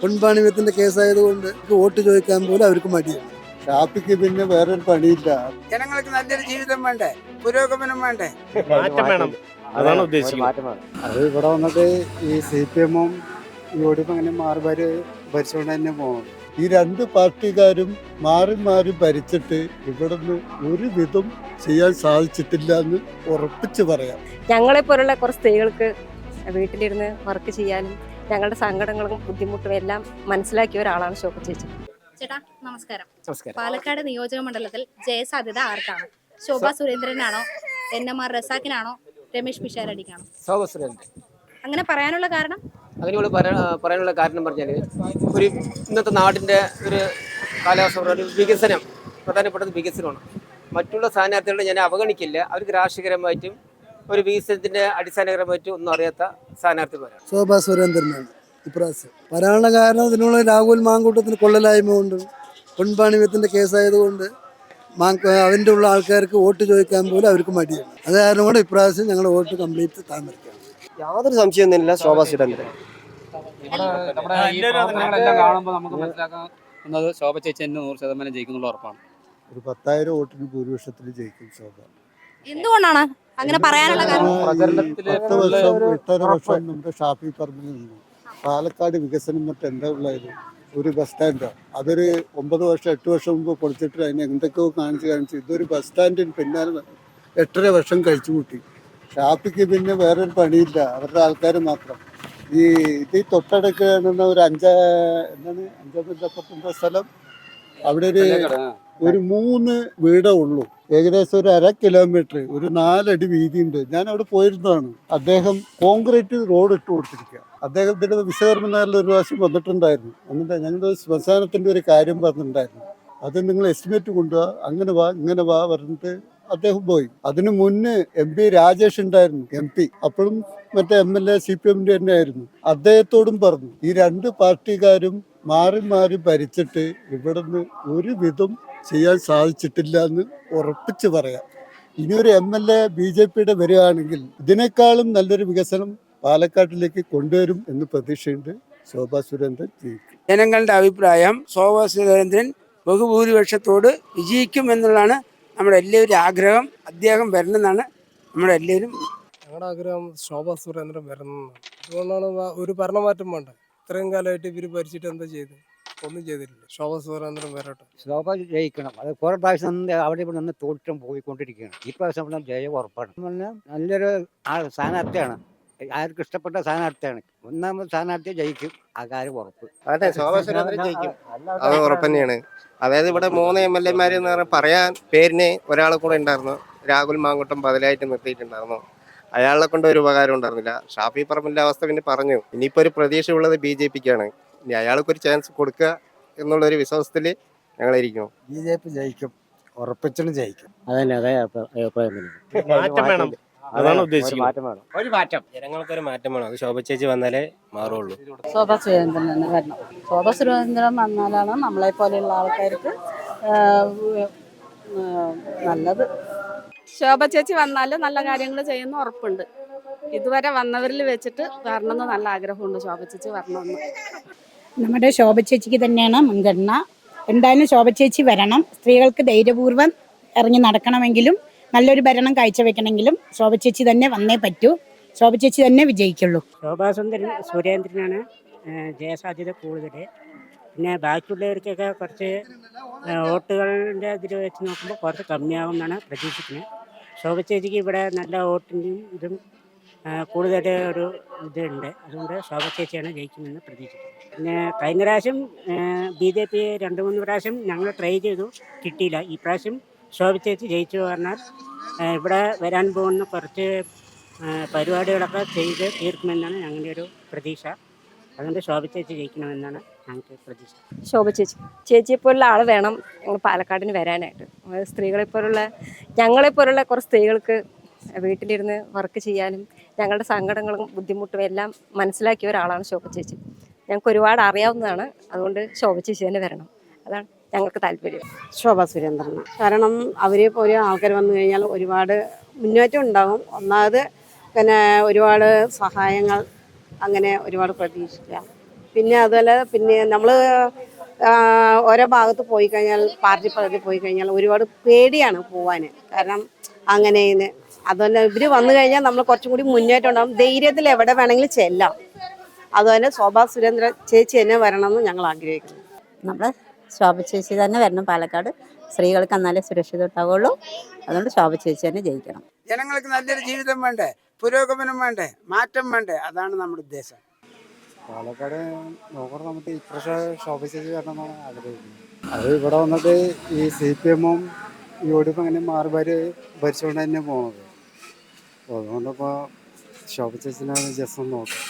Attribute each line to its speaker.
Speaker 1: പൊൻപാണിവ്യത്തിന്റെ കേസായതുകൊണ്ട് vote ചോദിക്കാൻ പോലും അവർക്ക് മടിയാണ്. ഷാപ്പിക്ക് പിന്നെ വേറൊരു പണിയില്ല.
Speaker 2: ജനങ്ങൾക്ക് നല്ലൊരു ജീവിതം വേണ്ടേ, പുരോഗമനം വേണ്ടേ,
Speaker 3: മാറ്റം വേണം. അതാണ് ഉദ്ദേശിക്കുന്നത്.
Speaker 1: അത് ഇവിടെ വന്നിട്ട് ഈ CPM-ഉം UDF അങ്ങനെ മാറി ഭരിച്ചുകൊണ്ട് തന്നെ പോകണം. ഈ രണ്ട് പാർട്ടിക്കാരും മാറി മാറി ഭരിച്ചിട്ട് ഇവിടുന്ന് ഒരു വിധം ചെയ്യാൻ സാധിച്ചിട്ടില്ല എന്ന് ഉറപ്പിച്ച് പറയാം.
Speaker 4: ഞങ്ങളെ പോലുള്ള കുറച്ച് സ്ത്രീകൾക്ക് വീട്ടിലിരുന്ന് വർക്ക് ചെയ്യാനും ഞങ്ങളുടെ സങ്കടങ്ങളും ബുദ്ധിമുട്ടും എല്ലാം മനസ്സിലാക്കിയ ഒരാളാണ് ശോഭ ചേച്ചി.
Speaker 5: ചേട്ടാ നമസ്കാരം. പാലക്കാട് നിയോജക മണ്ഡലത്തിൽ ജയസാധ്യത ആർക്കാണ്? ശോഭാ സുരേന്ദ്രനാണോ, NMR റസാഖിനാണോ, രമേശ് പിഷാരടിക്കാണോ?
Speaker 6: ശോഭ സുരേന്ദ്രൻ.
Speaker 5: അങ്ങനെ പറയാനുള്ള കാരണം?
Speaker 6: അങ്ങനെയുള്ള പറയാനുള്ള കാരണം പറഞ്ഞാൽ ഒരു ഇന്നത്തെ നാടിൻ്റെ ഒരു കാലാവസ്ഥ ഒരു വികസനം, പ്രധാനപ്പെട്ടത് വികസനമാണ്. മറ്റുള്ള സ്ഥാനാർത്ഥികളെ ഞാൻ അവഗണിക്കില്ല. അവർക്ക് രാഷ്ട്രീയപരമായിട്ടും ഒരു വികസനത്തിൻ്റെ അടിസ്ഥാനപരമായിട്ടും ഒന്നും അറിയാത്ത സ്ഥാനാർത്ഥിമാരാണ്.
Speaker 1: ശോഭാ സുരേന്ദ്രനാണ് ഇപ്രാവശ്യം പറയാനുള്ള കാരണം. ഇതിനുള്ള രാഹുൽ മാങ്കൂട്ടത്തിന് കൊള്ളലായ്മ കൊണ്ട്, പൊൻപാണിവ്യത്തിന്റെ കേസായതുകൊണ്ട് അവൻ്റെ ഉള്ള ആൾക്കാർക്ക് വോട്ട് ചോദിക്കാൻ പോലും അവർക്ക് മടിയാണ്. അത് കാരണം കൊണ്ട് ഇപ്രാവശ്യം ഞങ്ങളുടെ വോട്ട് കംപ്ലീറ്റ് താമസിക്കണം.
Speaker 7: യാതൊരു സംശയമൊന്നുമില്ല ശോഭാ സുരേന്ദ്രൻ.
Speaker 8: കാണുമ്പോൾ നമുക്ക് മനസ്സിലാക്കുന്നത് ശോഭ ചേച്ചി 100% ജയിക്കുന്നുള്ള ഉറപ്പാണ്.
Speaker 1: ഒരു 10,000 വോട്ടിന് ഭൂരിപക്ഷത്തിൽ ജയിക്കും ശോഭ.
Speaker 5: എന്തുകൊണ്ടാണ് അങ്ങനെ പറയാനുള്ള കാരണം?
Speaker 1: 8 വർഷം നമ്മുടെ ഷാഫി പറമ്പിൽ നിന്നു പാലക്കാട് വികസനം മറ്റെന്താ ഉള്ളത്? ഒരു ബസ് സ്റ്റാൻഡോ, അതൊരു 9 വർഷം 8 വർഷം മുമ്പ് പൊളിച്ചിട്ട് അതിന് എന്തൊക്കെയോ കാണിച്ച് ഇതൊരു ബസ് സ്റ്റാൻഡിന് പിന്നാലെ 8.5 വർഷം കഴിച്ചു കൂട്ടി. ഷാപ്പിക്ക് പിന്നെ വേറൊരു പണിയില്ല, അവരുടെ ആൾക്കാർ മാത്രം. ഇത് തൊട്ടടുക്കുന്ന ഒരു 5 സ്ഥലം, അവിടെ ഒരു 3 വീടേ ഉള്ളൂ. ഏകദേശം ഒരു 1/2 കിലോമീറ്റർ, ഒരു 4 അടി വീതിയുണ്ട്. ഞാൻ അവിടെ പോയിരുന്നതാണ്. അദ്ദേഹം കോൺക്രീറ്റ് റോഡ് ഇട്ട് കൊടുത്തിരിക്കുക. അദ്ദേഹത്തിന്റെ വിശ്വകർമ്മ നാളിൽ ഒരു പ്രാവശ്യം വന്നിട്ടുണ്ടായിരുന്നു. എന്നിട്ട് ഞങ്ങളുടെ ശ്മശാനത്തിന്റെ ഒരു കാര്യം പറഞ്ഞിട്ടുണ്ടായിരുന്നു. അത് നിങ്ങൾ എസ്റ്റിമേറ്റ് കൊണ്ടുപോവാ, അങ്ങനെ വാ ഇങ്ങനെ വാ പറഞ്ഞിട്ട് അദ്ദേഹം പോയി. അതിനു മുന്നേ MP രാജേഷ് ഉണ്ടായിരുന്നു, MP. അപ്പോഴും മറ്റേ MLA CPM-ന്റെ തന്നെ ആയിരുന്നു. അദ്ദേഹത്തോടും പറഞ്ഞു ഈ രണ്ട് പാർട്ടിക്കാരും മാറി മാറി ഭരിച്ചിട്ട് ഇവിടുന്ന് ഒരു വിധം ചെയ്യാൻ സാധിച്ചിട്ടില്ല എന്ന് ഉറപ്പിച്ച് പറയാം. ഇനിയൊരു MLA BJP-യുടെ വരികയാണെങ്കിൽ ഇതിനേക്കാളും നല്ലൊരു വികസനം പാലക്കാട്ടിലേക്ക് കൊണ്ടുവരും എന്ന് പ്രതീക്ഷയുണ്ട്. ശോഭാ സുരേന്ദ്രൻ ജയിക്കും.
Speaker 2: ജനങ്ങളുടെ അഭിപ്രായം ശോഭാ സുരേന്ദ്രൻ ബഹുഭൂരിപക്ഷത്തോട് വിജയിക്കും എന്നുള്ളതാണ് നമ്മുടെ എല്ലാവരും ആഗ്രഹം. അദ്ദേഹം വരണമെന്നാണ് നമ്മുടെ എല്ലാവരും.
Speaker 9: ഞങ്ങളുടെ ആഗ്രഹം ശോഭാ സുരേന്ദ്രൻ വരണമെന്നാണ്. അതുകൊണ്ടാണ് ഒരു ഭരണമാറ്റം വേണ്ട. ഇത്രയും കാലമായിട്ട് ഇവർ ഭരിച്ചിട്ട് എന്താ ചെയ്ത്? ഒന്നും ചെയ്തിട്ടില്ല. ശോഭാ സുരേന്ദ്രൻ വരട്ടെ.
Speaker 7: ശോഭ ജയിക്കണം. അത് കുറെ പ്രാവശ്യം അവിടെ ഇവിടെ നിന്ന് തോറ്റം പോയിക്കൊണ്ടിരിക്കുകയാണ്. ഈ പ്രാവശ്യം ജയം ഉറപ്പാണ്. നല്ലൊരു സ്ഥാനാർത്ഥിയാണ്, ആർക്കും ഇഷ്ടപ്പെട്ട സ്ഥാനാർത്ഥിയാണ്. ഒന്നാമത് സ്ഥാനാർത്ഥി ജയിക്കും, ആ കാര്യം ഉറപ്പ്.
Speaker 10: അതെ, ശോഭാ സുരേന്ദ്രൻ ജയിക്കും, അത് ഉറപ്പ് തന്നെയാണ്. അതായത് ഇവിടെ 3 MLA-മാർ എന്ന് പറഞ്ഞാൽ പറയാൻ പേരിന് ഒരാളെ കൂടെ ഉണ്ടായിരുന്നു. രാഹുൽ മാങ്കൂട്ടം ബദലായിട്ട് നിർത്തിയിട്ടുണ്ടായിരുന്നു. അയാളെ കൊണ്ട് ഒരു ഉപകാരം ഉണ്ടായിരുന്നില്ല. ഷാഫി പറമ്പിന്റെ അവസ്ഥ പിന്നെ പറഞ്ഞു. ഇനിയിപ്പോൾ ഒരു പ്രതീക്ഷ ഉള്ളത് BJP-ക്കാണ്. ഇനി അയാൾക്കൊരു ചാൻസ് കൊടുക്കുക എന്നുള്ളൊരു വിശ്വാസത്തിൽ ഞങ്ങളിരിക്കുന്നു.
Speaker 1: BJP ജയിക്കും, ഉറപ്പിച്ചും ജയിക്കും.
Speaker 3: മാറ്റം വേണം. അതാണ് ഉദ്ദേശിക്കുന്നത്.
Speaker 6: ഒരു മാറ്റം, ജനങ്ങൾക്കൊരു മാറ്റം വേണം. അത് ശോഭ ചേച്ചി വന്നാലേ മാറുള്ളൂ.
Speaker 11: ശോഭാ സുരേന്ദ്രൻ തന്നെ വരണം. ശോഭാ സുരേന്ദ്രൻ വന്നാലാണ് നമ്മളെ പോലെയുള്ള ആൾക്കാർക്ക് നല്ലത്.
Speaker 4: ശോഭ ചേച്ചി വന്നാൽ നല്ല കാര്യങ്ങൾ ചെയ്യുന്ന ഉറപ്പുണ്ട്. ഇതുവരെ വന്നവരിൽ വെച്ചിട്ട് വരണമെന്ന് നല്ല ആഗ്രഹമുണ്ട്. ശോഭ ചേച്ചി വരണമെന്ന്.
Speaker 11: നമ്മുടെ ശോഭ ചേച്ചിക്ക് തന്നെയാണ് മുൻഗണന. എന്തായാലും ശോഭ ചേച്ചി വരണം. സ്ത്രീകൾക്ക് ധൈര്യപൂർവ്വം ഇറങ്ങി നടക്കണമെങ്കിലും നല്ലൊരു ഭരണം കാഴ്ചവെക്കണമെങ്കിലും ശോഭ ചേച്ചി തന്നെ വന്നേ പറ്റൂ. ശോഭ ചേച്ചി തന്നെ വിജയിക്കുള്ളൂ.
Speaker 12: ശോഭാ സുരേന്ദ്രനാണ് ജയസാധ്യത കൂടുതൽ. പിന്നെ ബാക്കിയുള്ളവർക്കൊക്കെ കുറച്ച് വോട്ടുകളുടെ ഇതിൽ വെച്ച് നോക്കുമ്പോൾ കുറച്ച് കമ്മിയാകുമെന്നാണ് പ്രതീക്ഷിക്കുന്നത്. ശോഭ ചേച്ചിക്ക് ഇവിടെ നല്ല വോട്ടിൻ്റെയും ഇതും കൂടുതൽ ഒരു ഇതുണ്ട്. അതുകൊണ്ട് ശോഭ ചേച്ചിയാണ് ജയിക്കുമെന്ന് പ്രതീക്ഷിക്കുന്നത്. പിന്നെ കഴിഞ്ഞ പ്രാവശ്യം BJP 2-3 പ്രാവശ്യം ഞങ്ങൾ ട്രൈ ചെയ്തു, കിട്ടിയില്ല. ഈ പ്രാവശ്യം ശോഭ ചേച്ചി ജയിച്ചു പറഞ്ഞാൽ ഇവിടെ വരാൻ പോകുന്ന കുറച്ച് പരിപാടികളൊക്കെ ചെയ്ത് തീർക്കുമെന്നാണ് ഞങ്ങളുടെ ഒരു പ്രതീക്ഷ. അതുകൊണ്ട് ശോഭ ചേച്ചി ജയിക്കണമെന്നാണ് ഞങ്ങൾക്ക് പ്രതീക്ഷ.
Speaker 4: ശോഭ ചേച്ചിയെപ്പോലുള്ള ആൾ വേണം ഞങ്ങൾ പാലക്കാടിന് വരാനായിട്ട്. സ്ത്രീകളെപ്പോലുള്ള ഞങ്ങളെപ്പോലുള്ള കുറച്ച് സ്ത്രീകൾക്ക് വീട്ടിലിരുന്ന് വർക്ക് ചെയ്യാനും ഞങ്ങളുടെ സങ്കടങ്ങളും ബുദ്ധിമുട്ടും എല്ലാം മനസ്സിലാക്കിയ ഒരാളാണ് ശോഭ ചേച്ചി. ഞങ്ങൾക്ക് ഒരുപാട് അറിയാവുന്നതാണ്. അതുകൊണ്ട് ശോഭ ചേച്ചി തന്നെ വരണം, അതാണ് ഞങ്ങൾക്ക് താല്പര്യം.
Speaker 11: ശോഭാ സുരേന്ദ്രൻ കാരണം അവരെ പോലെ ആൾക്കാർ വന്നു കഴിഞ്ഞാൽ ഒരുപാട് മുന്നേറ്റം ഉണ്ടാകും. ഒന്നാമത് പിന്നെ ഒരുപാട് സഹായങ്ങൾ അങ്ങനെ ഒരുപാട് പ്രതീക്ഷിക്കാം.
Speaker 13: പിന്നെ അതുപോലെ പിന്നെ നമ്മൾ ഓരോ ഭാഗത്ത് പോയി കഴിഞ്ഞാൽ പാർട്ടി പദ്ധതി പോയി കഴിഞ്ഞാൽ ഒരുപാട് പേടിയാണ് പോവാൻ. കാരണം അങ്ങനെ അതുപോലെ ഇവർ വന്നു കഴിഞ്ഞാൽ നമ്മൾ കുറച്ചും കൂടി മുന്നേറ്റം ഉണ്ടാകും, ധൈര്യത്തിൽ എവിടെ വേണമെങ്കിലും ചെല്ലാം. അതുപോലെ ശോഭാ സുരേന്ദ്രൻ ചേച്ചി തന്നെ വരണമെന്ന് ഞങ്ങൾ ആഗ്രഹിക്കുന്നു.
Speaker 4: നമ്മൾ ശോഭ ചേച്ചി തന്നെ വരണം പാലക്കാട്. സ്ത്രീകൾക്ക് എന്നാലേ സുരക്ഷിതം ഉണ്ടാവുള്ളൂ. അതുകൊണ്ട് ശോഭ ചേച്ചി തന്നെ ജയിക്കണം.
Speaker 2: ജനങ്ങൾക്ക് നല്ലൊരു ജീവിതം വേണ്ടേ, പുരോഗമനം വേണ്ടേ, മാറ്റം വേണ്ടേ, അതാണ് നമ്മുടെ ഉദ്ദേശം.
Speaker 1: പാലക്കാട് നോക്കണം, നമുക്ക് ഇപ്രാവശ്യം ശോഭ ചേച്ചി വരണമെന്നാണ് ആഗ്രഹിക്കുന്നത്. അത് ഇവിടെ വന്നിട്ട് ഈ CPM-ഉം UDF അങ്ങനെ മാറി ഭരിച്ചുകൊണ്ട് തന്നെ പോകുന്നത്. അപ്പോൾ അതുകൊണ്ടിപ്പോൾ ശോഭ ചേച്ചിനെ ജസ്റ്റ് ഒന്ന് നോക്കാം.